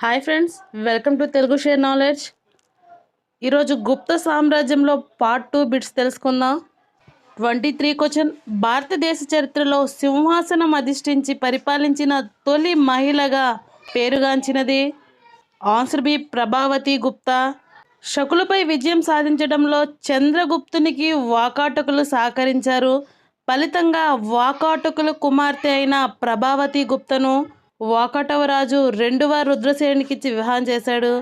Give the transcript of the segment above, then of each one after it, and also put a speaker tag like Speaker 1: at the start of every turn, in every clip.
Speaker 1: Hi friends, welcome to Telugu share knowledge. ఈరోజు గుప్త సామ్రాజ్యంలో part 2 bits తెలుసుకుందాం. 23 క్వశ్చన్. భారతదేశ చరిత్రలో సింహాసనం అధిష్ఠించి పరిపాలించిన తొలి మహిళగా పేరుగాంచినది. Answer B Prabhavati Gupta. శకులపై విజయం సాధించడంలో చంద్రగుప్తునికి వాకాటకులు సహకరించారు. ఫలితంగా వాకాటకుల కుమార్తె అయిన ప్రభావతి గుప్తను వాకాటవ రాజు రెండవ రుద్రసేనునికిచ్చి వివాహం చేశాడు.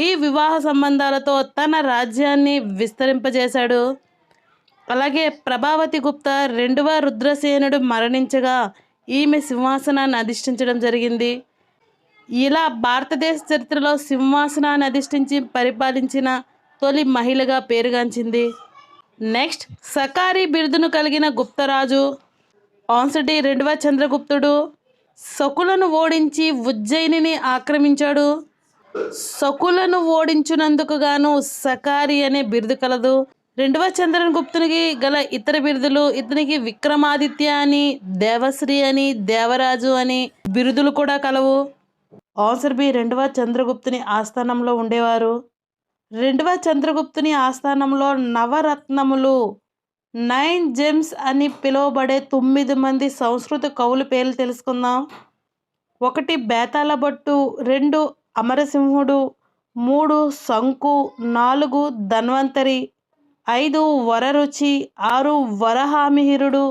Speaker 1: ఈ వివాహ సంబంధాలతో తన రాజ్యాన్ని విస్తరింపజేశాడు. అలాగే ప్రభావతి గుప్తా రెండవ రుద్రసేనుడు మరణించగా ఈమె సింహాసనాన్ని అధిష్ఠించడం జరిగింది. ఇలా భారతదేశ చరిత్రలో సింహాసనాన్ని అధిష్ఠించి పరిపాలించిన తొలి మహిళగా పేరుగాంచింది. నెక్స్ట్, సకారి బిరుదును కలిగిన గుప్తరాజు. ఆన్సర్ డి రెండవ చంద్రగుప్తుడు. శకులను ఓడించి ఉజ్జయినిని ఆక్రమించాడు. శకులను ఓడించినందుకు గాను సకారి అనే బిరుదు కలదు. రెండవ చంద్రగుప్తునికి గల ఇతర బిరుదులు ఇతనికి విక్రమాదిత్య అని, దేవశ్రీ అని, దేవరాజు అని బిరుదులు కూడా కలవు. ఆన్సర్ బి రెండవ చంద్రగుప్తుని ఆస్థానంలో ఉండేవారు. రెండవ చంద్రగుప్తుని ఆస్థానంలో నవరత్నములు 9 జెమ్స్ అని పిలువబడే 9 మంది సంస్కృత కవుల పేర్లు తెలుసుకుందాం. 1 బేతాళభట్టు, 2 అమరసింహుడు, 3 శంకు, 4 ధన్వంతరి, 5 వరరుచి, 6 వరహామిహిరుడు,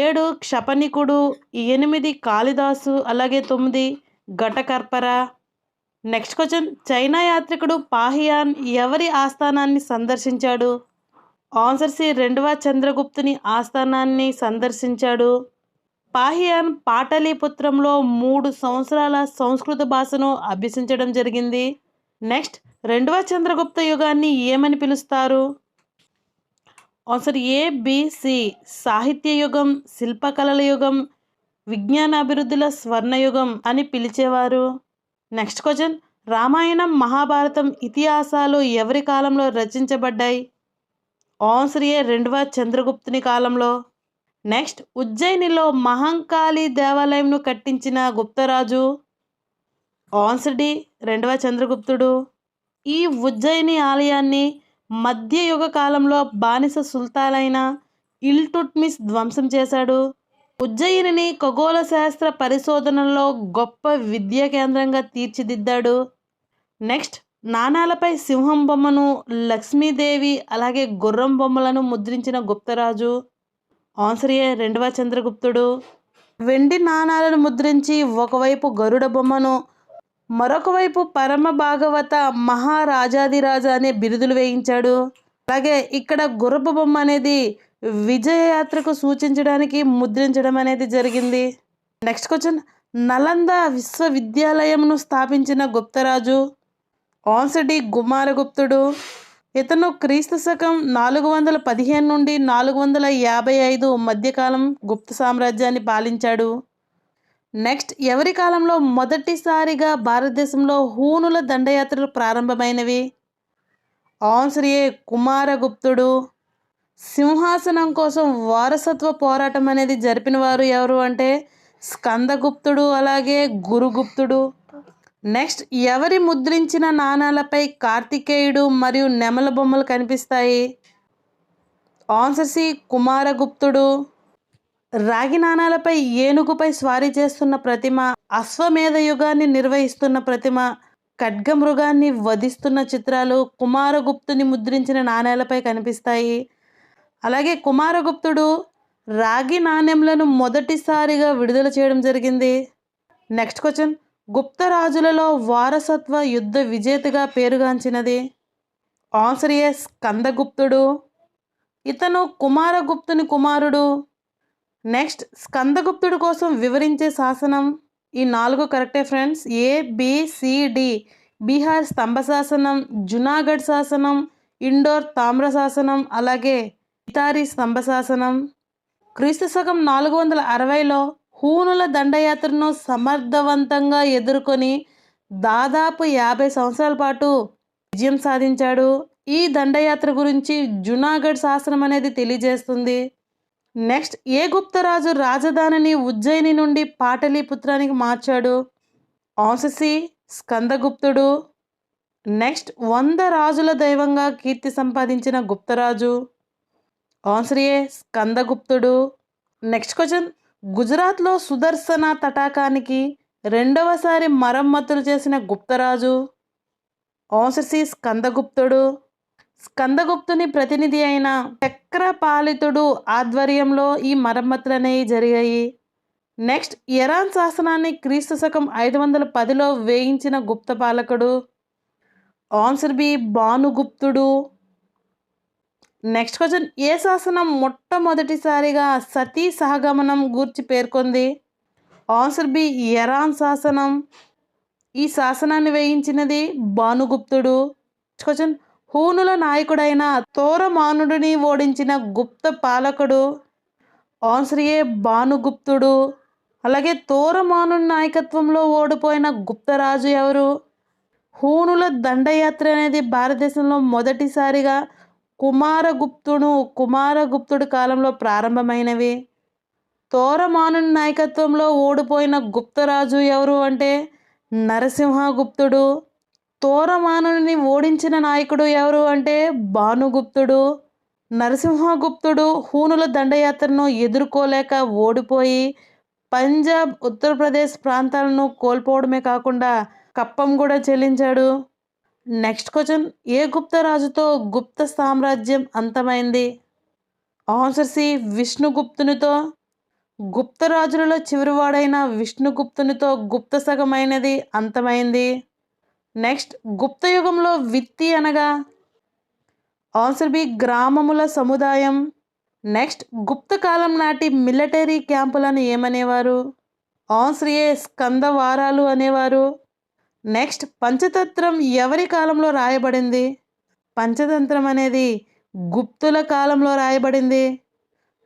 Speaker 1: 7 క్షపణికుడు, 8 కాళిదాసు, అలాగే 9 ఘటకర్పర. Next question. చైనా యాత్రికుడు పాహియాన్ ఎవరి ఆస్థానాన్ని సందర్శించాడు? ఆన్సర్ సి రెండవ చంద్రగుప్తుని ఆస్థానాన్ని సందర్శించాడు. పాహియాన్ పాటలీపుత్రంలో 3 సంవత్సరాల సంస్కృత భాషను అభ్యసించడం జరిగింది. నెక్స్ట్, రెండవ చంద్రగుప్త యుగాన్ని ఏమని పిలుస్తారు? Answer A B C. సాహిత్య యుగం, శిల్పకళల యుగం, విజ్ఞానాభివృద్ధుల స్వర్ణయుగం అని పిలిచేవారు. Next question. రామాయణం, మహాభారతం ఇతిహాసాలు ఎవరి కాలంలో రచించబడ్డాయి? ఆన్సర్ ఏ రెండవ చంద్రగుప్తుని కాలంలో. నెక్స్ట్, ఉజ్జయినిలో మహంకాళి దేవాలయంను కట్టించిన గుప్తరాజు? ఆన్సర్ డి రెండవ చంద్రగుప్తుడు. ఈ ఉజ్జయిని ఆలయాన్ని మధ్యయుగ కాలంలో బానిస సుల్తానైన ఇల్టుట్మిస్ ధ్వంసం చేశాడు. ఉజ్జయినిని ఖగోళ శాస్త్ర పరిశోధనలో గొప్ప విద్యా కేంద్రంగా తీర్చిదిద్దాడు. నెక్స్ట్, నాణాలపై సింహం బొమ్మను, లక్ష్మీదేవి అలాగే గుర్రం బొమ్మలను ముద్రించిన గుప్తరాజు? ఆన్సర్ ఏ రెండవ చంద్రగుప్తుడు. వెండి నాణాలను ముద్రించి ఒకవైపు గరుడ బొమ్మను, మరొక వైపు పరమ భాగవత మహారాజాదిరాజ అనే బిరుదులు వేయించాడు. అలాగే ఇక్కడ గుర్రపు బొమ్మ అనేది విజయయాత్రకు సూచించడానికి ముద్రించడం అనేది జరిగింది. Next question. నలంద విశ్వవిద్యాలయంను స్థాపించిన గుప్తరాజు? Answer D కుమారగుప్తుడు. ఇతను క్రీస్తు శకం 415 నుండి 455 మధ్యకాలం గుప్త సామ్రాజ్యాన్ని పాలించాడు. నెక్స్ట్, ఎవరి కాలంలో మొదటిసారిగా భారతదేశంలో హూనుల దండయాత్రలు ప్రారంభమైనవి? ఆన్సర్ ఏ కుమారగుప్తుడు. సింహాసనం కోసం వారసత్వ పోరాటం అనేది జరిపిన వారు ఎవరు అంటే స్కందగుప్తుడు అలాగే గురుగుప్తుడు. నెక్స్ట్, ఎవరి ముద్రించిన నాణాలపై కార్తికేయుడు మరియు నెమల బొమ్మలు కనిపిస్తాయి? ఆన్సర్ సి కుమారగుప్తుడు. రాగి నాణాలపై ఏనుగుపై స్వారీ చేస్తున్న ప్రతిమ, అశ్వమేధ యుగాన్ని నిర్వహిస్తున్న ప్రతిమ, ఖడ్గమృగాన్ని వధిస్తున్న చిత్రాలు కుమారగుప్తుని ముద్రించిన నాణేలపై కనిపిస్తాయి. అలాగే కుమారగుప్తుడు రాగి నాణ్యములను మొదటిసారిగా విడుదల చేయడం జరిగింది. Next question. గుప్త రాజులలో వారసత్వ యుద్ధ విజేతగా పేరుగాంచినది? ఆన్సర్ ఏ స్కందగుప్తుడు. ఇతను కుమారగుప్తుని కుమారుడు. నెక్స్ట్, స్కందగుప్తుడి కోసం వివరించే శాసనం? ఈ 4 కరెక్టే friends. A B C D. Bihar స్తంభ శాసనం, జునాగఢ్ శాసనం, ఇండోర్ తామ్ర శాసనం, అలాగే ఇతారి స్తంభ శాసనం. క్రీస్తు శకం 460లో హూనుల దండయాత్రను సమర్థవంతంగా ఎదుర్కొని దాదాపు 50 సంవత్సరాల పాటు విజయం సాధించాడు. ఈ దండయాత్ర గురించి జునాగఢ్ శాసనం అనేది తెలియజేస్తుంది. నెక్స్ట్, ఏ గుప్తరాజు రాజధానిని ఉజ్జయిని నుండి పాటలీపుత్రానికి మార్చాడు? Answer C స్కందగుప్తుడు. నెక్స్ట్ 100 రాజుల దైవంగా కీర్తి సంపాదించిన గుప్తరాజు. ఆన్సర్ ఏ స్కందగుప్తుడు. నెక్స్ట్ క్వశ్చన్, గుజరాత్లో సుదర్శన తటాకానికి రెండవసారి మరమ్మతులు చేసిన గుప్తరాజు. Answer C స్కందగుప్తుడు. స్కందగుప్తుని ప్రతినిధి అయిన చక్రపాలితుడు ఆధ్వర్యంలో ఈ మరమ్మతులు అనేవి జరిగాయి. నెక్స్ట్, ఇరాన్ శాసనాన్ని క్రీస్తు శకం 510లో వేయించిన గుప్త పాలకుడు. ఆన్సర్ బి భానుగుప్తుడు. నెక్స్ట్ క్వశ్చన్, ఏ శాసనం మొట్టమొదటిసారిగా సతీ సహగమనం గూర్చి పేర్కొంది. ఆన్సర్ బి ఇరాన్ శాసనం. ఈ శాసనాన్ని వేయించినది భానుగుప్తుడు. నెక్స్ట్ క్వశ్చన్, హూనుల నాయకుడైన తోరమానుడిని ఓడించిన గుప్త పాలకుడు. ఆన్సర్ ఏ భానుగుప్తుడు. అలాగే తోరమానుడి నాయకత్వంలో ఓడిపోయిన గుప్తరాజు ఎవరు. హూనుల దండయాత్ర అనేది భారతదేశంలో మొదటిసారిగా కుమారగుప్తుడు కాలంలో ప్రారంభమైనవి. తోరమానుడి నాయకత్వంలో ఓడిపోయిన గుప్తరాజు ఎవరు అంటే నరసింహగుప్తుడు. తోరమానుని ఓడించిన నాయకుడు ఎవరు అంటే భానుగుప్తుడు. నరసింహగుప్తుడు హూనుల దండయాత్రను ఎదుర్కోలేక ఓడిపోయి పంజాబ్, ఉత్తరప్రదేశ్ ప్రాంతాలను కోల్పోవడమే కాకుండా కప్పం కూడా చెల్లించాడు. నెక్స్ట్ క్వశ్చన్, ఏ గుప్తరాజుతో గుప్త సామ్రాజ్యం అంతమైంది. ఆన్సర్ సి విష్ణుగుప్తునితో. గుప్తరాజులలో చివరివాడైన విష్ణుగుప్తునితో గుప్త శకమైనది అంతమైంది. నెక్స్ట్, గుప్త యుగంలో విత్తి అనగా. ఆన్సర్ బి గ్రామముల సముదాయం. నెక్స్ట్, గుప్త కాలం నాటి మిలిటరీ క్యాంపులను ఏమనేవారు. ఆన్సర్ ఏ స్కందవారాలు అనేవారు. నెక్స్ట్, పంచతంత్రం ఎవరి కాలంలో రాయబడింది. పంచతంత్రం అనేది గుప్తుల కాలంలో రాయబడింది.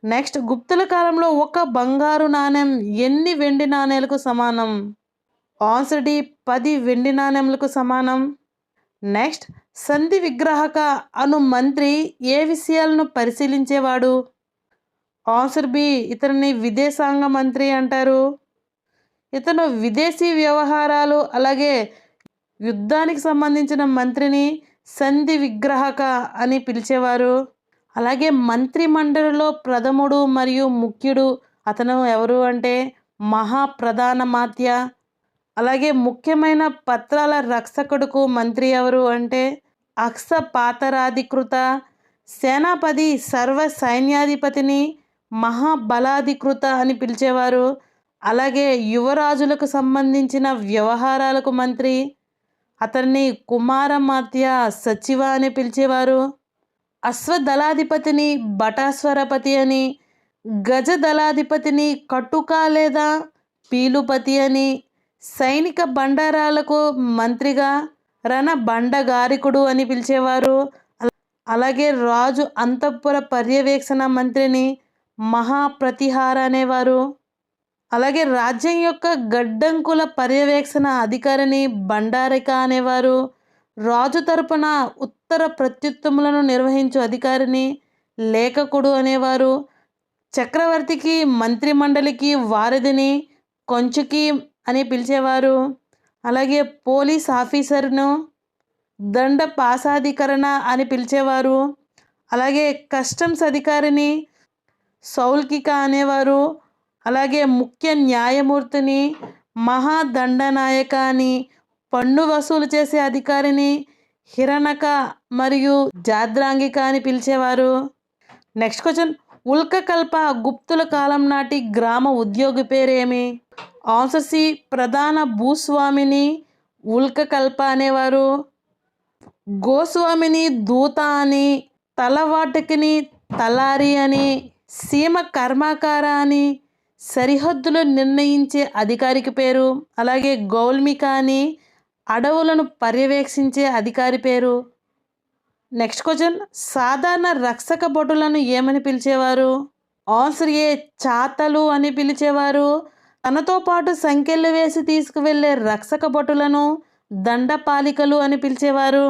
Speaker 1: నెక్స్ట్, గుప్తుల కాలంలో ఒక బంగారు నాణెం ఎన్ని వెండి నాణేలకు సమానం. ఆన్సర్ డి 10 వెండి నాణెములకు సమానం. నెక్స్ట్, సంధి విగ్రహక అను మంత్రి ఏ విషయాలను పరిశీలించేవాడు. ఆన్సర్ బి ఇతన్ని విదేశాంగ మంత్రి అంటారు. ఇతను విదేశీ వ్యవహారాలు అలాగే యుద్ధానికి సంబంధించిన మంత్రిని సంధి విగ్రహక అని పిలిచేవారు. అలాగే మంత్రి మండలిలో ప్రథముడు మరియు ముఖ్యుడు అతను ఎవరు అంటే మహాప్రధానమాత్య. అలాగే ముఖ్యమైన పత్రాల రక్షకుడుకు మంత్రి ఎవరు అంటే అక్షపాతరాధికృత. సేనాపతి సర్వ సైన్యాధిపతిని మహాబలాధికృత అని పిలిచేవారు. అలాగే యువరాజులకు సంబంధించిన వ్యవహారాలకు మంత్రి అతన్ని కుమారమాత్య సచివ అని పిలిచేవారు. అశ్వదళాధిపతిని బటాస్వరపతి అని, గజ దళాధిపతిని కటుక లేదా పీలుపతి అని, సైనిక బండారాలకు మంత్రిగా రణ బండగారికుడు అని పిలిచేవారు. అలాగే రాజు అంతఃపుర పర్యవేక్షణ మంత్రిని మహాప్రతిహార అనేవారు. అలాగే రాజ్యం యొక్క గడ్డంకుల పర్యవేక్షణ అధికారిని బండారిక అనేవారు. రాజు తరపున ఉత్తర ప్రత్యుత్తములను నిర్వహించు అధికారిని లేఖకుడు అనేవారు. చక్రవర్తికి మంత్రిమండలికి వారధిని కొంచుకి అని పిలిచేవారు. అలాగే పోలీస్ ఆఫీసర్ను దండ పాసాధికరణ అని పిలిచేవారు. అలాగే కస్టమ్స్ అధికారిని సౌల్కిక అనేవారు. అలాగే ముఖ్య న్యాయమూర్తిని మహాదండనాయక అని, పన్ను వసూలు చేసే అధికారిని హిరణక మరియు జాద్రాంగిక అని పిలిచేవారు. నెక్స్ట్ క్వశ్చన్, ఉల్కకల్ప గుప్తుల కాలం నాటి గ్రామ ఉద్యోగి పేరేమి. ఆన్సర్ సి ప్రధాన భూస్వామిని ఉల్కకల్ప అనేవారు. గోస్వామిని దూత అని, తలవాటకిని తలారి అని, సీమ కర్మాకార అని, సరిహద్దులు నిర్ణయించే అధికారికి పేరు. అలాగే గౌల్మిక అని అడవులను పర్యవేక్షించే అధికారి పేరు. నెక్స్ట్ క్వశ్చన్, సాధారణ రక్షక భటులను ఏమని పిలిచేవారు. ఆన్సర్ ఏ చాతలు అని పిలిచేవారు. తనతో పాటు సంకెళ్ళు వేసి తీసుకువెళ్ళే రక్షక భటులను దండపాలికలు అని పిలిచేవారు.